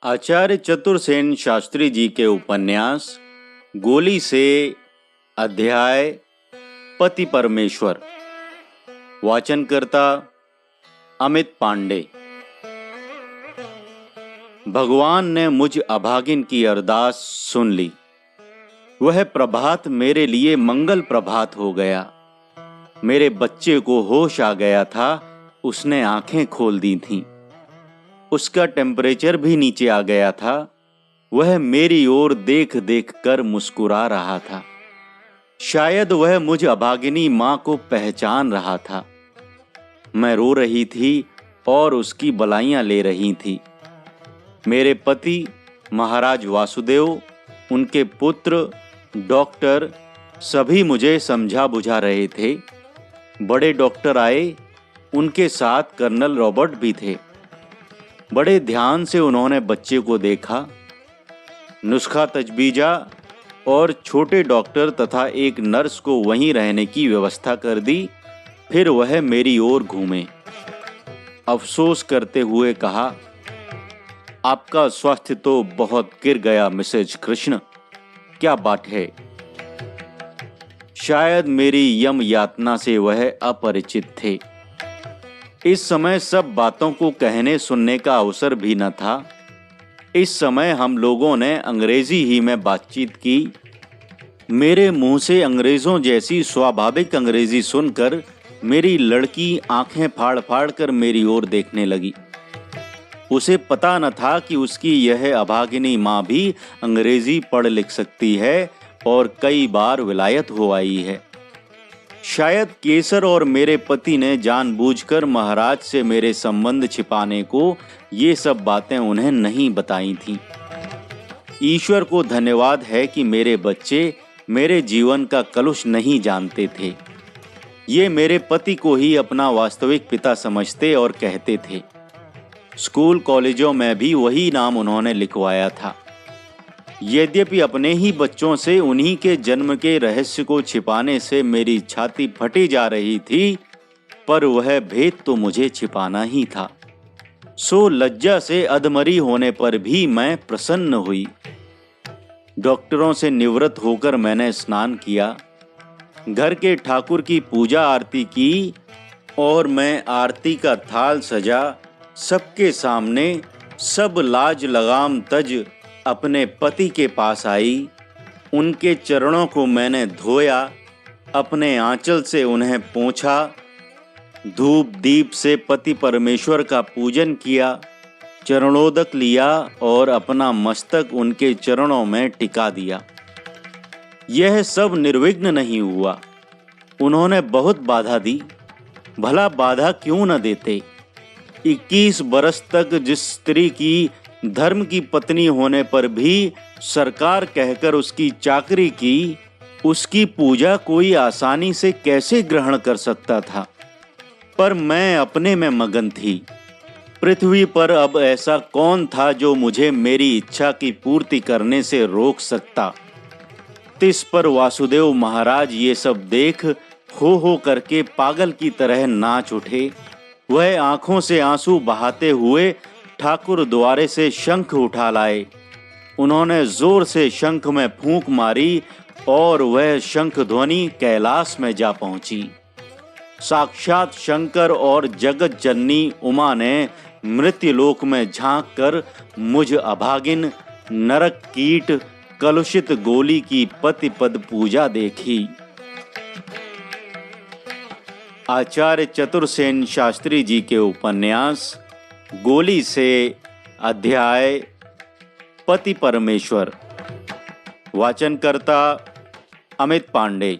आचार्य चतुरसेन शास्त्री जी के उपन्यास गोली से अध्याय पति परमेश्वर। वाचनकर्ता अमित पांडे। भगवान ने मुझ अभागिन की अरदास सुन ली। वह प्रभात मेरे लिए मंगल प्रभात हो गया। मेरे बच्चे को होश आ गया था। उसने आंखें खोल दी थीं। उसका टेम्परेचर भी नीचे आ गया था। वह मेरी ओर देख देख कर मुस्कुरा रहा था। शायद वह मुझ अभागिनी मां को पहचान रहा था। मैं रो रही थी और उसकी बलाइयां ले रही थी। मेरे पति महाराज वासुदेव, उनके पुत्र, डॉक्टर सभी मुझे समझा बुझा रहे थे। बड़े डॉक्टर आए, उनके साथ कर्नल रॉबर्ट भी थे। बड़े ध्यान से उन्होंने बच्चे को देखा। नुस्खा तजबीजा और छोटे डॉक्टर तथा एक नर्स को वहीं रहने की व्यवस्था कर दी। फिर वह मेरी ओर घूमे। अफसोस करते हुए कहा, आपका स्वास्थ्य तो बहुत गिर गया मिसेज कृष्ण। क्या बात है? शायद मेरी यम यातना से वह अपरिचित थे। इस समय सब बातों को कहने सुनने का अवसर भी न था। इस समय हम लोगों ने अंग्रेजी ही में बातचीत की। मेरे मुंह से अंग्रेजों जैसी स्वाभाविक अंग्रेजी सुनकर मेरी लड़की आंखें फाड़ फाड़ कर मेरी ओर देखने लगी। उसे पता न था कि उसकी यह अभागिनी माँ भी अंग्रेजी पढ़ लिख सकती है और कई बार विलायत हो आई है। शायद केसर और मेरे पति ने जानबूझकर महाराज से मेरे संबंध छिपाने को ये सब बातें उन्हें नहीं बताई थीं। ईश्वर को धन्यवाद है कि मेरे बच्चे मेरे जीवन का कलुष नहीं जानते थे। ये मेरे पति को ही अपना वास्तविक पिता समझते और कहते थे। स्कूल कॉलेजों में भी वही नाम उन्होंने लिखवाया था। यद्यपि अपने ही बच्चों से उन्हीं के जन्म के रहस्य को छिपाने से मेरी छाती फटी जा रही थी, पर वह भेद तो मुझे छिपाना ही था। सो लज्जा से अधमरी होने पर भी मैं प्रसन्न हुई। डॉक्टरों से निवृत्त होकर मैंने स्नान किया, घर के ठाकुर की पूजा आरती की और मैं आरती का थाल सजा सबके सामने सब लाज लगाम तज अपने पति के पास आई। उनके चरणों को मैंने धोया, अपने आंचल से उन्हें पोंछा, धूप दीप से पति परमेश्वर का पूजन किया, चरणोदक लिया और अपना मस्तक उनके चरणों में टिका दिया। यह सब निर्विघ्न नहीं हुआ। उन्होंने बहुत बाधा दी। भला बाधा क्यों न देते? 21 बरस तक जिस स्त्री की धर्म की पत्नी होने पर भी सरकार कहकर उसकी चाकरी की, उसकी पूजा कोई आसानी से कैसे ग्रहण कर सकता था? पर मैं अपने में मगन थी। पृथ्वी पर अब ऐसा कौन था जो मुझे मेरी इच्छा की पूर्ति करने से रोक सकता? तिस पर वासुदेव महाराज ये सब देख हो करके पागल की तरह नाच उठे। वह आंखों से आंसू बहाते हुए ठाकुर द्वारे से शंख उठा लाए। उन्होंने जोर से शंख में फूंक मारी और वह शंख ध्वनि कैलाश में जा पहुंची। साक्षात शंकर और जगत जननी उमा ने मृत्युलोक में झांक कर मुझ अभागिन नरक कीट कलुषित गोली की पति पद पूजा देखी। आचार्य चतुरसेन शास्त्री जी के उपन्यास गोली से अध्याय पति परमेश्वर। वाचनकर्ता अमित पांडे।